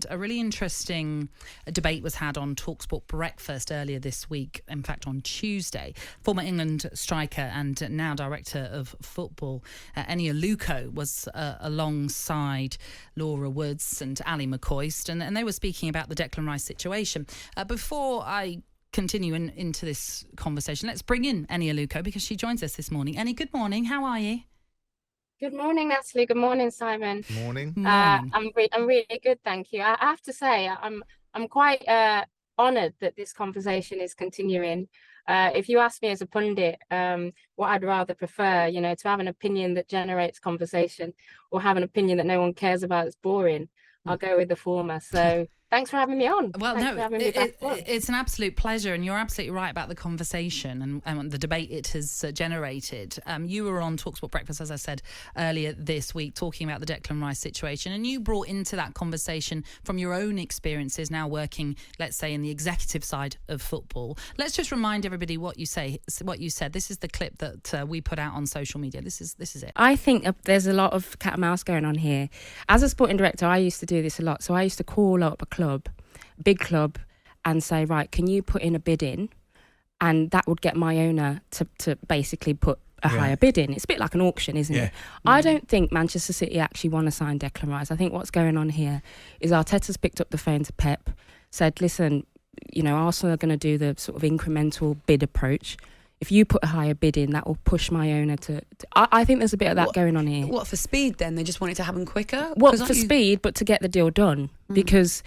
a really interesting debate was had on talkSPORT Breakfast earlier this week, in fact on Tuesday. Former England striker and now director of football, Eni Aluko, was alongside Laura Woods and Ali McCoist, and they were speaking about the Declan Rice situation. Before I continue into this conversation, let's bring in Eni Aluko because she joins us this morning. Eni, good morning. How are you? Good morning, Natalie. Good morning, Simon. Morning. I'm really good, thank you. I have to say, I'm quite honoured that this conversation is continuing. If you ask me as a pundit, what I'd rather prefer, to have an opinion that generates conversation or have an opinion that no one cares about that's boring, I'll go with the former. So thanks for having me on. Well, it's an absolute pleasure, and you're absolutely right about the conversation and the debate it has generated. You were on talkSPORT Breakfast, as I said earlier this week, talking about the Declan Rice situation, and you brought into that conversation from your own experiences now working, let's say, in the executive side of football. Let's just remind everybody what you said. This is the clip that we put out on social media. This is it. I think there's a lot of cat and mouse going on here. As a sporting director, I used to do this a lot. So I used to call up a big club, and say, right, can you put in a bid in? And that would get my owner to basically put a higher bid in. It's a bit like an auction, isn't it? I don't think Manchester City actually want to sign Declan Rice. I think what's going on here is Arteta's picked up the phone to Pep, said, listen, Arsenal are going to do the sort of incremental bid approach. If you put a higher bid in, that will push my owner to I think there's a bit of that going on here. What, for speed then? They just want it to happen quicker? Well, for speed, but to get the deal done. Because,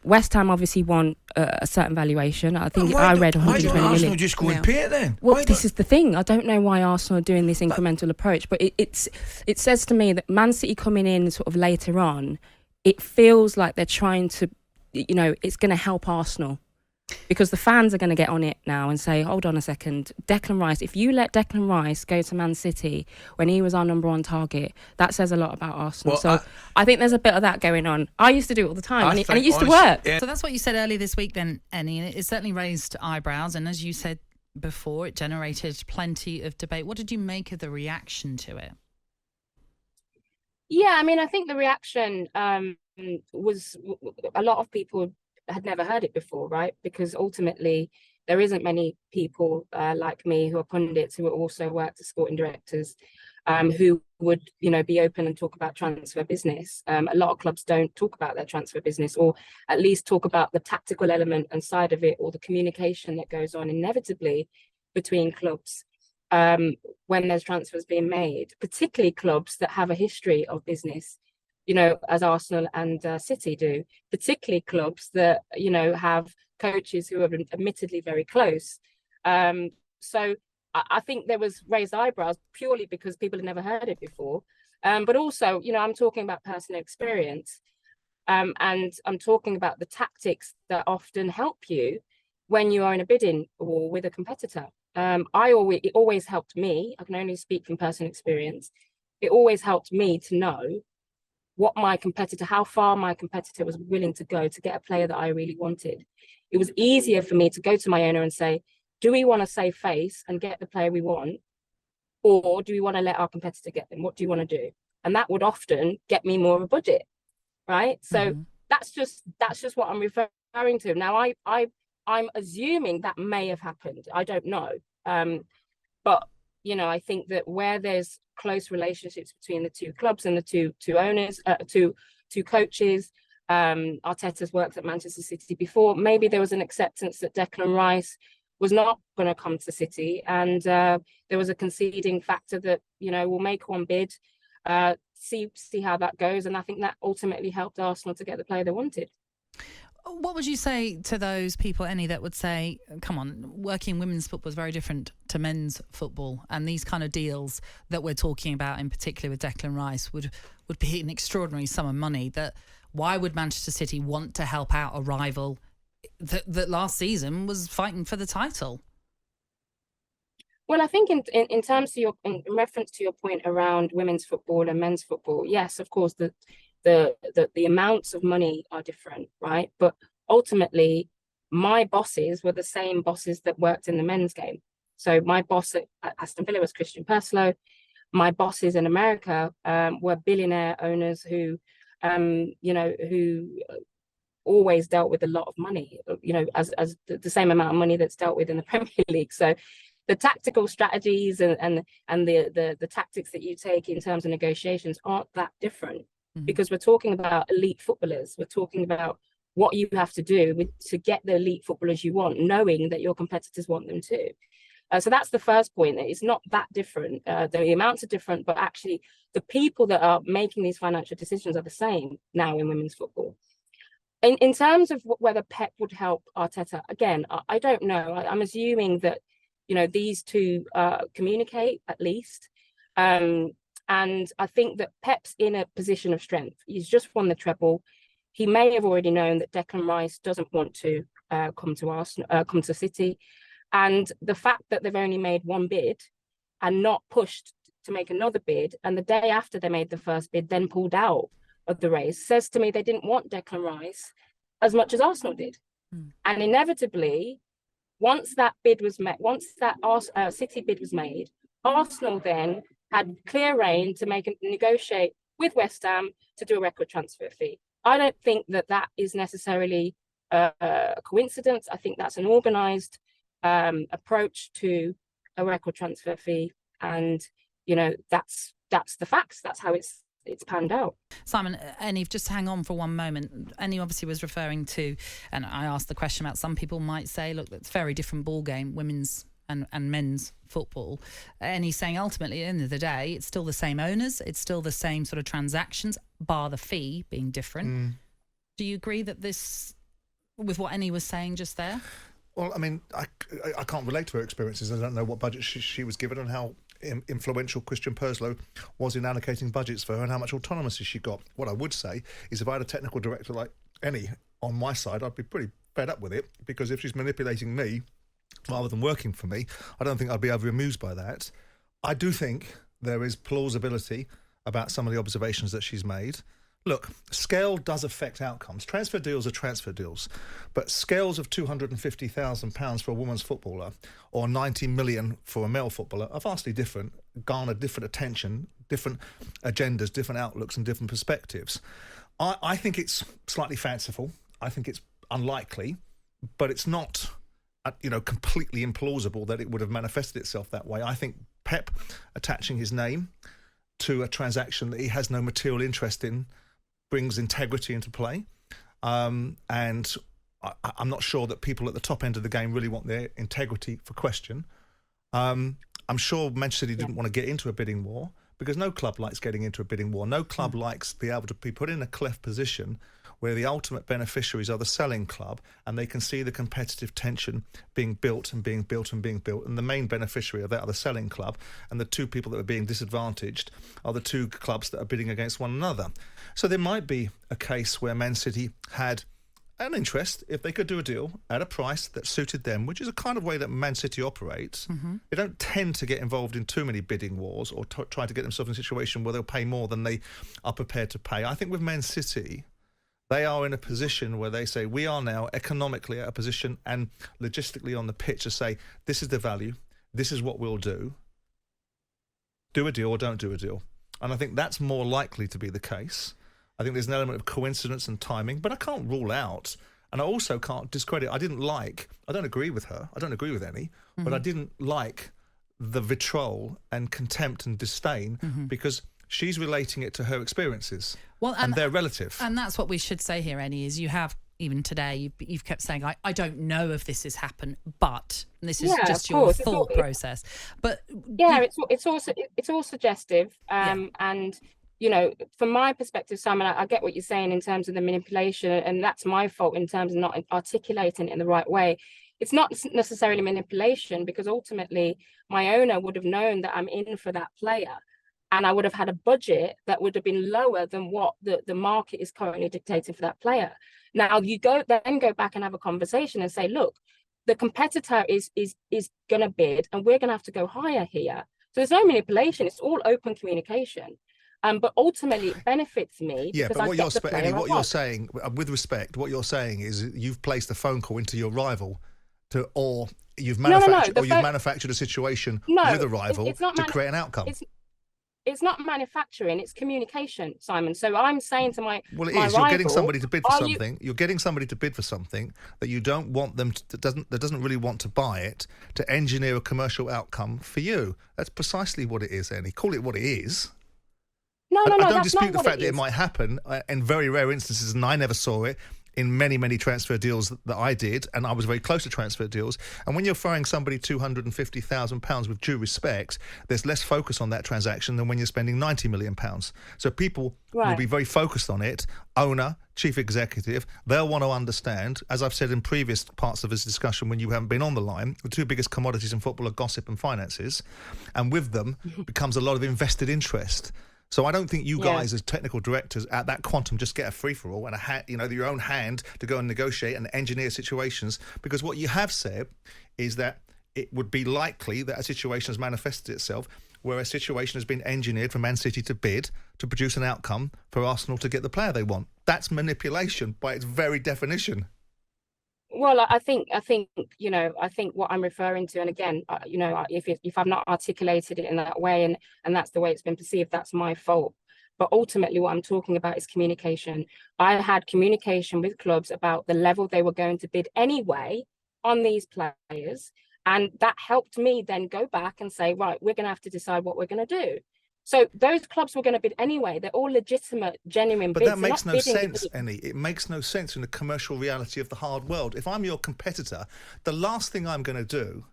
West Ham obviously want a certain valuation. I think I read 120 million. Why don't Arsenal just go and pay it then? Well, this is the thing. I don't know why Arsenal are doing this incremental approach, but it says to me that Man City coming in sort of later on, it feels like they're trying to, it's going to help Arsenal. Because the fans are going to get on it now and say, hold on a second, Declan Rice, if you let Declan Rice go to Man City when he was our number one target, that says a lot about Arsenal. So I think there's a bit of that going on. I used to do it all the time, and it used to work. Yeah. So that's what you said earlier this week then, Eni, and it certainly raised eyebrows, and as you said before, it generated plenty of debate. What did you make of the reaction to it? Yeah, I think the reaction was a lot of people had never heard it before, right? Because ultimately there isn't many people like me who are pundits who also work as sporting directors who would be open and talk about transfer business. A lot of clubs don't talk about their transfer business, or at least talk about the tactical element and side of it, or the communication that goes on inevitably between clubs when there's transfers being made, particularly clubs that have a history of business, as Arsenal and City do, particularly clubs that, have coaches who are admittedly very close. So I think there was raised eyebrows purely because people had never heard it before. But also, I'm talking about personal experience, and I'm talking about the tactics that often help you when you are in a bidding war with a competitor. It always helped me. I can only speak from personal experience. It always helped me to know how far my competitor was willing to go to get a player that I really wanted. It was easier for me to go to my owner and say, do we want to save face and get the player we want? Or do we want to let our competitor get them? What do you want to do? And that would often get me more of a budget, right? So that's just what I'm referring to. Now, I'm assuming that may have happened. I don't know. But I think that where there's close relationships between the two clubs and the two owners, two coaches, Arteta's worked at Manchester City before, maybe there was an acceptance that Declan Rice was not going to come to City, and there was a conceding factor that, we'll make one bid, see how that goes, and I think that ultimately helped Arsenal to get the player they wanted. What would you say to those people, Eni, that would say, come on, working women's football is very different to men's football, and these kind of deals that we're talking about, in particular with Declan Rice, would be an extraordinary sum of money. That why would Manchester City want to help out a rival that last season was fighting for the title? Well, I think in terms of in reference to your point around women's football and men's football, yes, of course, the amounts of money are different, right? But ultimately, my bosses were the same bosses that worked in the men's game. So my boss at Aston Villa was Christian Perslow. My bosses in America were billionaire owners who who always dealt with a lot of money, as the same amount of money that's dealt with in the Premier League. So the tactical strategies and the tactics that you take in terms of negotiations aren't that different, because we're talking about elite footballers. We're talking about what you have to do to get the elite footballers you want, knowing that your competitors want them too. So that's the first point. It's not that different. The amounts are different, but actually the people that are making these financial decisions are the same now in women's football. In terms of whether Pep would help Arteta, again, I don't know. I'm assuming that, these two communicate at least. And I think that Pep's in a position of strength. He's just won the treble. He may have already known that Declan Rice doesn't want to come to City. And the fact that they've only made one bid and not pushed to make another bid, and the day after they made the first bid, then pulled out of the race, says to me they didn't want Declan Rice as much as Arsenal did. And inevitably, once that bid was met, once that City bid was made, Arsenal then had clear rein to negotiate with West Ham to do a record transfer fee. I don't think that is necessarily a coincidence. I think that's an organised approach to a record transfer fee, and that's the facts. That's how it's panned out. Simon, Eni, just hang on for one moment. Eni obviously was referring to, and I asked the question about, some people might say, look, it's a very different ball game, women's and men's football. And he's saying ultimately at the end of the day, it's still the same owners, it's still the same sort of transactions, bar the fee being different. Do you agree that this, with what Eni was saying just there? Well, I mean, I can't relate to her experiences. I don't know what budget she was given and how influential Christian Perslow was in allocating budgets for her and how much autonomy she got. What I would say is, if I had a technical director like Eni on my side, I'd be pretty fed up with it, because if she's manipulating me rather than working for me, I don't think I'd be over amused by that. I do think there is plausibility about some of the observations that she's made. Look, scale does affect outcomes. Transfer deals are transfer deals, but scales of £250,000 for a women's footballer or 90 million for a male footballer are vastly different, garner different attention, different agendas, different outlooks and different perspectives. I think it's slightly fanciful. I think it's unlikely, but it's not completely implausible that it would have manifested itself that way. I think Pep attaching his name to a transaction that he has no material interest in brings integrity into play. And I'm not sure that people at the top end of the game really want their integrity for question. I'm sure Manchester City didn't want to get into a bidding war, because no club likes getting into a bidding war. No club likes to be able to be put in a cleft position where the ultimate beneficiaries are the selling club, and they can see the competitive tension being built and being built and being built, and the main beneficiary of that are the selling club, and the two people that are being disadvantaged are the two clubs that are bidding against one another. So there might be a case where Man City had an interest, if they could do a deal at a price that suited them, which is a kind of way that Man City operates. They don't tend to get involved in too many bidding wars or try to get themselves in a situation where they'll pay more than they are prepared to pay. I think with Man City, they are in a position where they say, we are now economically at a position and logistically on the pitch to say, this is the value, this is what we'll do. Do a deal or don't do a deal. And I think that's more likely to be the case. I think there's an element of coincidence and timing, but I can't rule out, and I also can't discredit. I don't agree with her, I don't agree with Eni, but I didn't like the vitriol and contempt and disdain, because she's relating it to her experiences, and they're relative. And that's what we should say here, Eni, is you have, even today, you've kept saying, I don't know if this has happened, but this is just your thought process. But it's all suggestive, and from my perspective, Simon, I get what you're saying in terms of the manipulation, and that's my fault in terms of not articulating it in the right way. It's not necessarily manipulation, because ultimately my owner would have known that I'm in for that player, and I would have had a budget that would have been lower than what the market is currently dictating for that player. Now you go back and have a conversation and say, look, the competitor is going to bid, and we're going to have to go higher here. So there's no manipulation; it's all open communication. But ultimately, it benefits me. Yeah, but what you're saying, with respect, what you're saying is you've placed a phone call into your rival, or you've manufactured a situation with a rival to create an outcome. it's not manufacturing, it's communication, Simon. So I'm saying to my Well, it my is. You're getting rival, somebody to bid for are something. You're getting somebody to bid for something that you don't want them to, that doesn't really want to buy it, to engineer a commercial outcome for you. That's precisely what it is, Eni. Call it what it is. No, I don't that's dispute not the what fact that it is. might happen in very rare instances, and I never saw it in many, many transfer deals that I did, and I was very close to transfer deals. And when you're throwing somebody £250,000, with due respect, there's less focus on that transaction than when you're spending £90 million. So people will be very focused on it. Owner, chief executive, they'll want to understand, as I've said in previous parts of this discussion when you haven't been on the line, the two biggest commodities in football are gossip and finances. And with them becomes a lot of invested interest. So I don't think you guys as technical directors at that quantum just get a free-for-all and your own hand to go and negotiate and engineer situations, because what you have said is that it would be likely that a situation has manifested itself where a situation has been engineered for Man City to bid to produce an outcome for Arsenal to get the player they want. That's manipulation by its very definition. Well, I think what I'm referring to, and again, if I've not articulated it in that way, and that's the way it's been perceived, that's my fault. But ultimately, what I'm talking about is communication. I had communication with clubs about the level they were going to bid anyway on these players, and that helped me then go back and say, right, we're going to have to decide what we're going to do. So those clubs were going to bid anyway. They're all legitimate, genuine bids. But that makes no sense, Eni. It makes no sense in the commercial reality of the hard world. If I'm your competitor, the last thing I'm going to do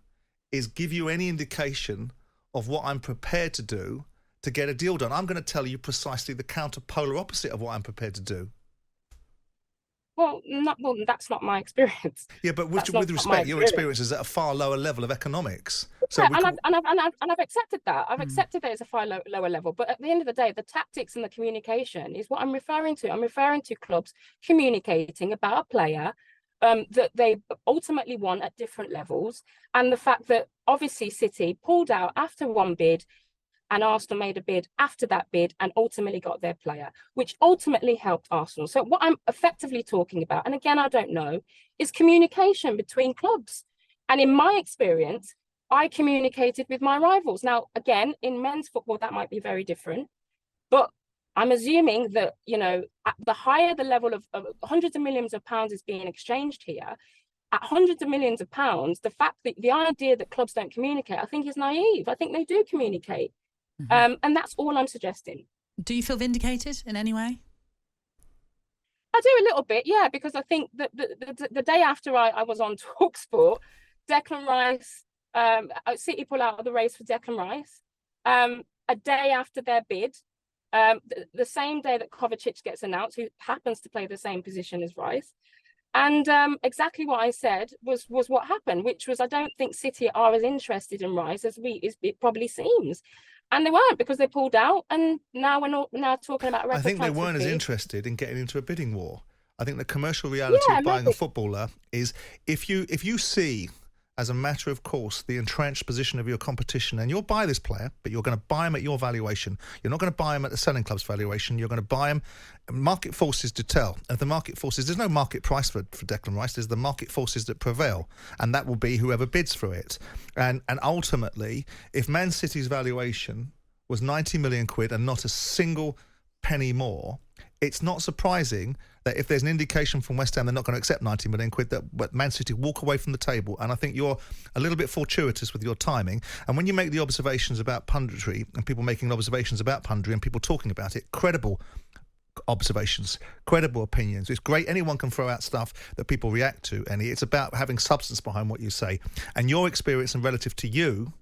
is give you any indication of what I'm prepared to do to get a deal done. I'm going to tell you precisely the counter-polar opposite of what I'm prepared to do. Well, that's not my experience. Yeah, but with respect, your experience is at a far lower level of economics. So I've accepted that. I've accepted that it's a far lower level. But at the end of the day, the tactics and the communication is what I'm referring to. I'm referring to clubs communicating about a player that they ultimately want at different levels, and the fact that obviously City pulled out after one bid, and Arsenal made a bid after that bid and ultimately got their player, which ultimately helped Arsenal. So what I'm effectively talking about, and again, I don't know, is communication between clubs. And in my experience, I communicated with my rivals. Now, again, in men's football, that might be very different. But I'm assuming that, at the higher the level of hundreds of millions of pounds is being exchanged here, at hundreds of millions of pounds, the idea that clubs don't communicate, I think is naive. I think they do communicate. And that's all I'm suggesting. Do you feel vindicated in any way? I do a little bit, yeah, because I think that the day after I was on talkSPORT, Declan Rice, City pull out of the race for Declan Rice. A day after their bid, the same day that Kovacic gets announced, who happens to play the same position as Rice. And exactly what I said was what happened, which was I don't think City are as interested in Rice as it probably seems. And they weren't, because they pulled out, and now we're talking about a record. I think they weren't as interested in getting into a bidding war. I think the commercial reality of buying a footballer is if you see as a matter of course the entrenched position of your competition, and you'll buy this player, but you're going to buy him at your valuation. You're not going to buy him at the selling club's valuation. You're going to buy him. Market forces to tell. And the market forces, there's no market price for Declan Rice. There's the market forces that prevail, and that will be whoever bids for it. And ultimately, if Man City's valuation was 90 million quid and not a single penny more, it's not surprising that if there's an indication from West Ham they're not going to accept 90 million quid, that Man City walk away from the table. And I think you're a little bit fortuitous with your timing. And when you make the observations about punditry, and people making observations about punditry and people talking about it, credible observations, credible opinions. It's great. Anyone can throw out stuff that people react to, and it's about having substance behind what you say. And your experience and relative to you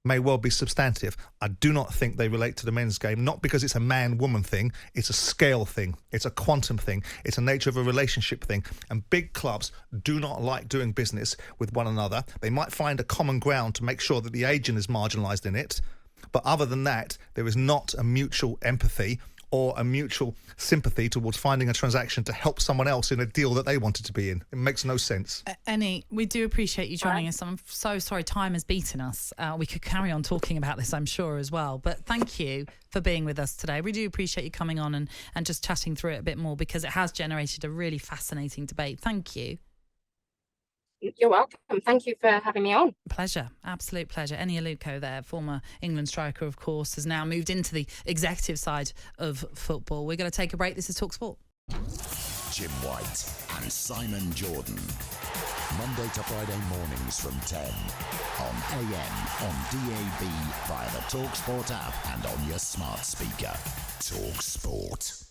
may well be substantive. I do not think they relate to the men's game, not because it's a man-woman thing. It's a scale thing. It's a quantum thing. It's a nature of a relationship thing. And big clubs do not like doing business with one another. They might find a common ground to make sure that the agent is marginalised in it. But other than that, there is not a mutual empathy or a mutual sympathy towards finding a transaction to help someone else in a deal that they wanted to be in. It makes no sense. Eni, we do appreciate you joining us. I'm so sorry time has beaten us. We could carry on talking about this, I'm sure, as well. But thank you for being with us today. We do appreciate you coming on and just chatting through it a bit more, because it has generated a really fascinating debate. Thank you. You're welcome. Thank you for having me on. Pleasure, absolute pleasure. Eni Aluko there, former England striker, of course, has now moved into the executive side of football. We're going to take a break. This is talkSPORT. Jim White and Simon Jordan. Monday to Friday mornings from 10 on AM, on DAB, via the talkSPORT app and on your smart speaker. talkSPORT.